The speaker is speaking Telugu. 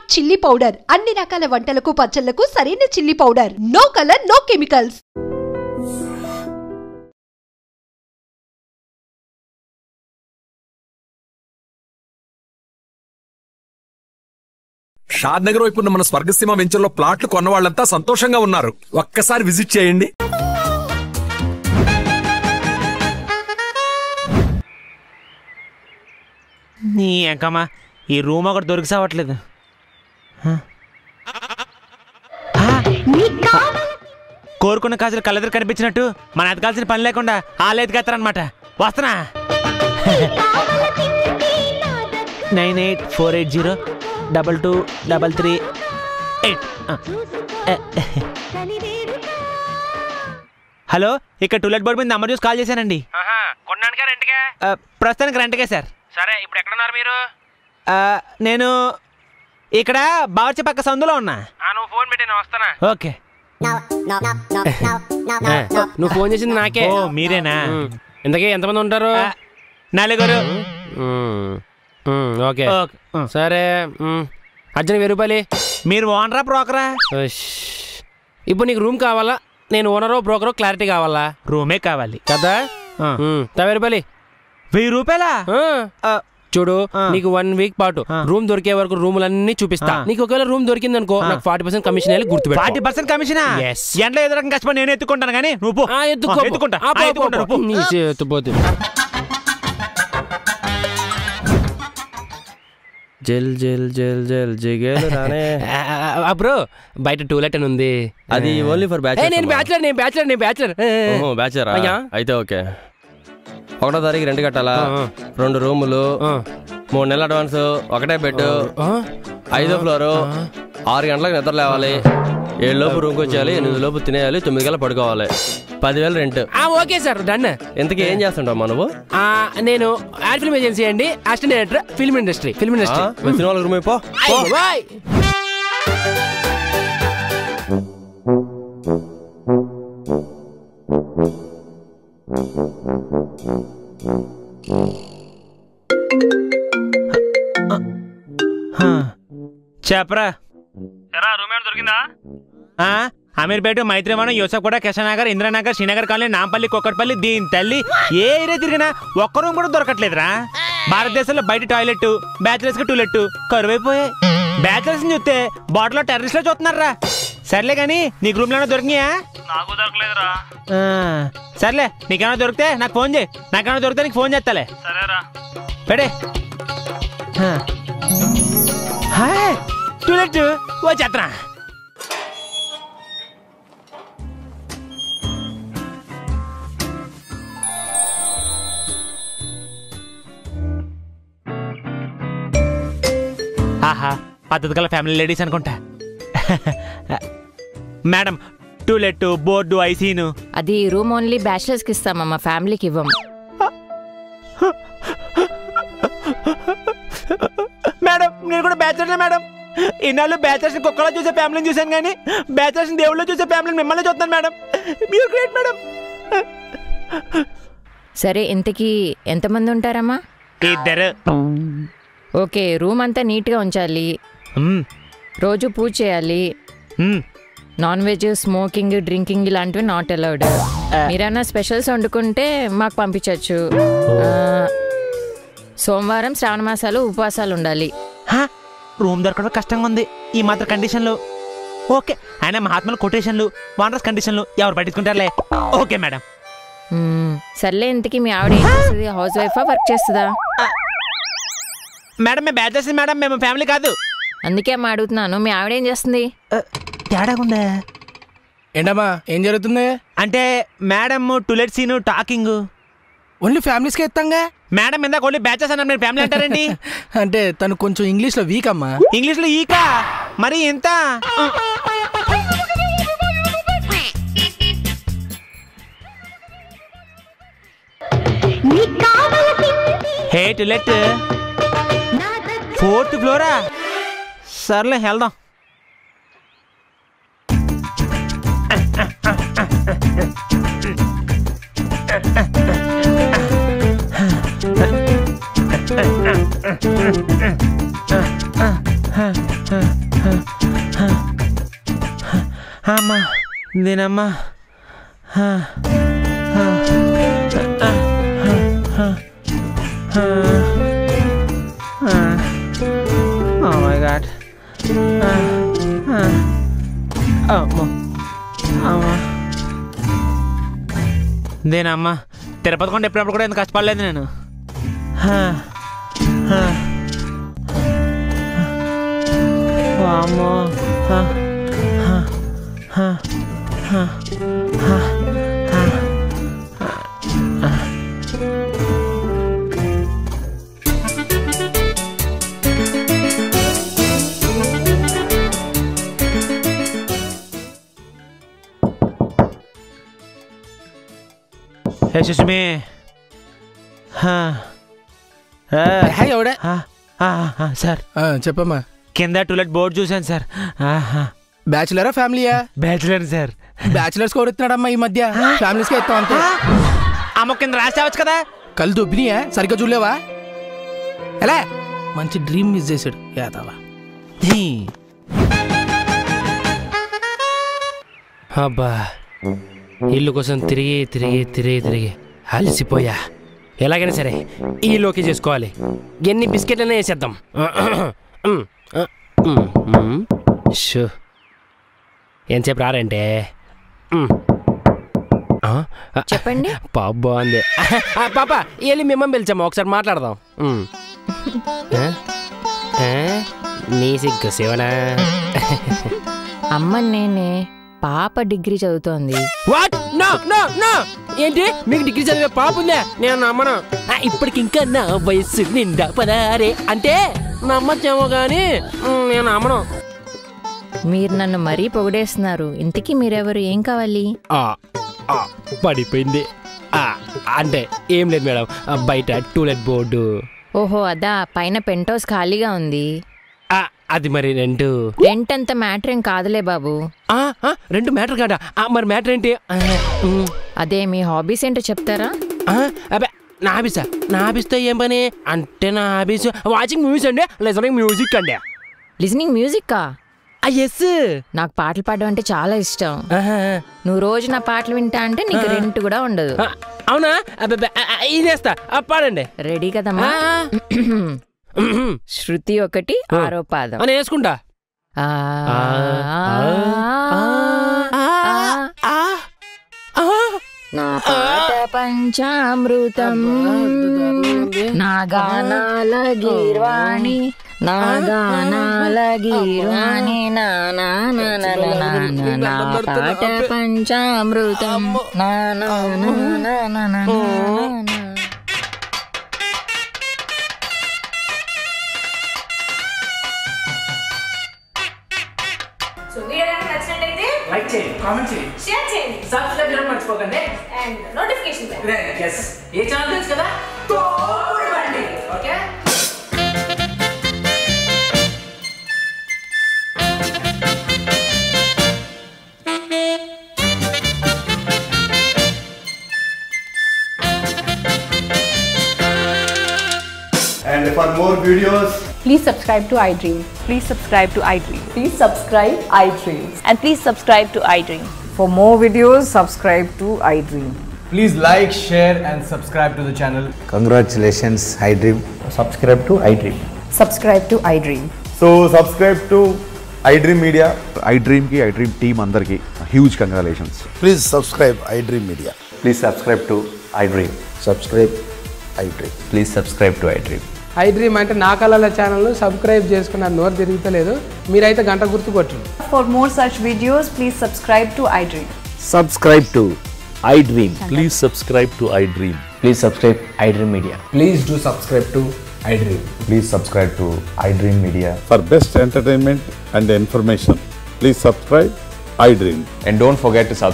స్మార్ట్ చిల్లీ పౌడర్ అన్ని రకాల వంటలకు పచ్చళ్లకు సరైన chilli powder. No colour, no chemicals. Shad Nagar వైపు ఉన్న మన స్వర్గసీమ వెంచర్లో ప్లాట్లు కొన్న వాళ్ళంతా సంతోషంగా ఉన్నారు. ఒక్కసారి విజిట్ చేయండి. నీ ఎంకమ్మా ఈ రూమ్ ఒకటి దొరికి సావట్లేదు. కోరుకున్న కాసులు కళ్ళెదురు కనిపించినట్టు మన ఎదగాల్సిన పని లేకుండా వాళ్ళు ఎదగేస్తారనమాట. వస్తున్నా. 9848022338. హలో, ఇక్కడ టూలెట్ బోర్డు మీద నెంబర్ చూసి కాల్ చేశానండి. కొన్నానుగా రెంట్గా? ప్రస్తుతానికి రెంట్కే సార్. సరే, ఇప్పుడు ఎక్కడున్నారు మీరు? నేను ఇక్కడ బావర్చి పక్క సందులో ఉన్నా. నువ్వు ఫోన్ పెట్టి నేను వస్తానా? ఓకే. నువ్వు ఫోన్ చేసింది నాకే. ఓ మీరేనా? ఇంతకీ ఎంతమంది ఉంటారు? 4. ఓకే సరే. అర్జున్ 1000 రూపాయలు. మీరు ఓనరా బ్రోకరా? ఇప్పుడు నీకు రూమ్ కావాలా, నేను ఓనరో బ్రోకరో క్లారిటీ కావాలా? రూమే కావాలి కదా. 1000 రూపాయలు. 1000 రూపాయలా? చూడు, నీకు 1 వీక్ పాటు రూమ్ దొరికే వరకు రూములన్నీ చూపిస్తా. నీకు ఒకవేళ రూమ్ దొరికింది అనుకో, నాకు 40% కమిషన్ వెళ్ళి గుర్తుపెట్టు. 40% కమిషనా? ఎంట్లో ఏదో రకం కష్టపడి నేను ఎత్తుకుంటాను కానీ నువ్వు ఎత్తుపోతుంది. జల్ జల్ జల్ జల్ జిగేలు రానే. బ్రో, బయట టూలెట్ అని ఉంది. అది ఓన్లీ ఫర్ బ్యాచిలర్. నేను బ్యాచిలర్. బ్యాచిలరా? అయితే ఓకే. 1వ తారీఖు రెంట్ కట్టాలా? 2 రూములు, 3 నెలల అడ్వాన్స్, ఒకటే బెడ్, 5వ ఫ్లోరు, 6 గంటలకు నిద్ర లేవాలి, 7 లోపు రూమ్కి వచ్చేయాలి, 8 లోపు తినేయాలి, 9 గంటలకు పడుకోవాలి. 10,000 రెంట్. Okay sir, done. ఇంతకీ ఏం చేస్తుంటావు నువ్వు? నేను యాడ్ ఫిల్మ్ ఏజెన్సీ అండి, అసిస్టెంట్ డైరెక్టర్, ఫిల్మ్ ఇండస్ట్రీ. సినిమాలకు రూమ్ అయిపో. చెప్పరా. రూమ్ ఏమైనా దొరికిందా? అమీర్పేట, మైత్రివనం, యూసఫ్గూడ, కిషనగర్, ఇంద్రనగర్, శ్రీనగర్ కాలనీ, నాంపల్లి, కొక్కట్పల్లి, దీని తల్లి ఏ ఏరియా తిరిగినా ఒక్క రూమ్ కూడా దొరకట్లేదురా. భారతదేశంలో బయట టాయిలెట్, బ్యాచిలర్స్ కి టూలెట్ కరువైపోయాయి. బ్యాచిలర్స్ చూస్తే బాటిల్ లో టెర్రరిస్ట్ లో చూస్తున్నారా. సర్లే కానీ నీకు రూమ్ లో దొరికినాయా? నాకు దొరకలేదురా. సర్లే, నీకేమైనా దొరికితే నాకు ఫోన్ చేయి. నాకేమైనా దొరికితే నీకు ఫోన్ చేస్తాలే. సరేరా. పెడే టూలెట్ వచ్చేత్తనా. ఆహా, పద్ధతి గల ఫ్యామిలీ లేడీస్ అనుకుంటా. Madam, to let, board, I seen. అది రూమ్ ఓన్లీ బ్యాచిలర్స్ కి ఇస్తామమ్మా, ఫ్యామిలీకి ఇవ్వం. మేడం, నేను కూడా బ్యాచిలర్ మేడం. ఇన్నాళ్ళు బ్యాచిలర్స్ కుక్కలో చూసే ఫ్యామిలీని చూసాను కానీ బ్యాచిలర్స్ దేవుళ్ళు చూసే ఫ్యామిలీని మిమ్మల్ని చూస్తాను మేడం. మీరు గ్రేట్ మేడం. సరే, ఇంతకీ ఎంతమంది ఉంటారమ్మా? 2. ఓకే, రూమ్ అంతా నీట్గా ఉంచాలి, రోజు పూజ చేయాలి, నాన్ వెజ్, స్మోకింగ్, డ్రింకింగ్ ఇలాంటివి నాట్ అలౌడ్. మీరైనా స్పెషల్స్ వండుకుంటే మాకు పంపించవచ్చు. సోమవారం, శ్రావణ మాసాలు ఉపవాసాలు ఉండాలి. రూమ్ దొరకడం కష్టంగా ఉంది ఈ మాత్రం కండిషన్లు. ఓకే, ఆయన మహాత్ముల కొటేషన్లు, వానరస్ కండిషన్లు ఎవరు పట్టించుకుంటారులే. Okay madam. సర్లే, ఇంతకీ మీ ఆవిడ ఏం చేస్తుంది? హౌస్ వైఫా, వర్క్ చేస్తుందా? మేడం, మేము బ్యాచ్ చేసింది మేడం, మేము ఫ్యామిలీ కాదు. అందుకే అమ్మా అడుగుతున్నాను, మీ ఆవిడ ఏం చేస్తుంది? తేడాగుండే. ఏంటమ్మా, ఏం జరుగుతుంది? అంటే madam to let seen, talking only ఫ్యామిలీస్కే ఇస్తాంగా. మేడం ఇందాక ఓన్లీ బ్యాచెస్ అన్నారు, మీరు ఫ్యామిలీ అంటారండి. అంటే తను కొంచెం ఇంగ్లీష్లో వీక్ అమ్మా. ఇంగ్లీష్లో ఈకా? మరి ఎంత? హే టూలెట్, 4th ఫ్లోరా? సర్లే, వెళ్దాం. అమ్మా నేనమ్మా Oh my god. నేనమ్మా తిరుపతి కొండ ఎప్పుడప్పుడు కూడా ఎంత కష్టపడలేదు నేను. అమ్మో సుష్మి సార్ చెప్పమ్మా. కింద టూలెట్ బోర్డు చూశాను సార్. బ్యాచులరా ఫ్యామిలీయా? Bachelor sir. బ్యాచులర్స్ కోరుతున్నాడమ్మా ఈ మధ్య, ఫ్యామిలీస్ కి ఎత్తాం అంతే. అమ్మ కింద రాసేవచ్చు కదా. కళ్ళు దొబ్బినాయా? సరిగ్గా చూడలేవా? ఎలా మంచి డ్రీమ్ మిస్ చేశాడు యాదవా. అబ్బా ఇల్లు కోసం తిరిగి తిరిగి తిరిగి తిరిగి అలసిపోయా. ఎలాగైనా సరే ఈ లోకి చేసుకోవాలి. ఎన్ని బిస్కెట్లనే వేసేద్దాం. షూ ఎంతసేపు రారంటే చెప్పండి. పాప బాగుంది. పాప వెళ్ళి మిమ్మల్ని పిలిచామా, ఒకసారి మాట్లాడదాం. నీ సిగ్గు శివనా. అమ్మ నేనే, పాప డిగ్రీ చదువుతోంది. వాట్? No no no. ఏంటి మీకు డిగ్రీ చదివే పాప ఉందా? నేను నమ్మను. ఇప్పటికి ఇంకా నా వయస్సు నిండా 16 అంటే నమ్మచ్చేమో కానీ నేను నమ్మను. మీరు నన్ను మరీ పొగిడేస్తున్నారు. ఇంతకీ మీరెవరు? ఏం కావాలి? పడిపోయింది. అంటే ఏం లేదు మేడం, బయట టూలెట్ బోర్డు. ఓహో అదా, పైన పెంట్ హౌస్ ఖాళీగా ఉంది. అది మరి రెంట్ అంత మ్యాటర్ ఏం కాదులే బాబు. రెండు మ్యాటర్ కాదా? మరి మ్యాటర్ ఏంటి? అదే మీ హాబీస్ ఏంటో చెప్తారా? అబ్బా నా హాబీసా? నా హాబీస్తో ఏం పని అంటే, నా హాబీస్ వాచింగ్ మూవీస్ అండి, లిసనింగ్ మ్యూజిక్ అండి. Listening music? ఎస్. నాకు పాటలు పాడడం అంటే చాలా ఇష్టం. నువ్వు రోజు నా పాటలు వింటా అంటే నీకు రెంట్ కూడా ఉండదు. అవునా? ఇదేస్తా, పాడండి. రెడీ కదమ్మా? శృతి 1 6వ పాదం. అని వేసుకుంటా. నా పాట పంచామృతం, నా గానాల గీర్వాణి, నా గానాల గీర్వాణి, నా పాట పంచామృతం, నా లైక్ చేయండి, కామెంట్ చేయండి, షేర్ చేయండి, సబ్స్క్రైబ్ చేయడం మర్చిపోకండి. And notification bell. yes, A channel తెలుసు కదా, తోడుబండి. Okay. And for more videos, Please subscribe to iDream. Please subscribe to iDream. Please subscribe iDream. And please subscribe to iDream. For more videos, subscribe to iDream. please like, share and subscribe to the channel. Congratulations, iDream. Subscribe to iDream. Subscribe to iDream. So subscribe to iDream Media. iDream ki, iDream team andar ki huge congratulations. Please subscribe iDream Media. Please subscribe to iDream. Subscribe iDream. Please subscribe to iDream. iDream అంటే నా కళల ఛానల్ సబ్స్క్రైబ్ చేసుకున్న నోరు తిరుగుతలేదు, మీరైతే గంట గుర్తు కొట్టండి. For more such videos, please subscribe to iDream. Subscribe to iDream. Please subscribe to iDream. Please subscribe iDream Media. Please do subscribe to iDream. Please subscribe to iDream Media. For best entertainment and information, please subscribe iDream. And don't forget to subscribe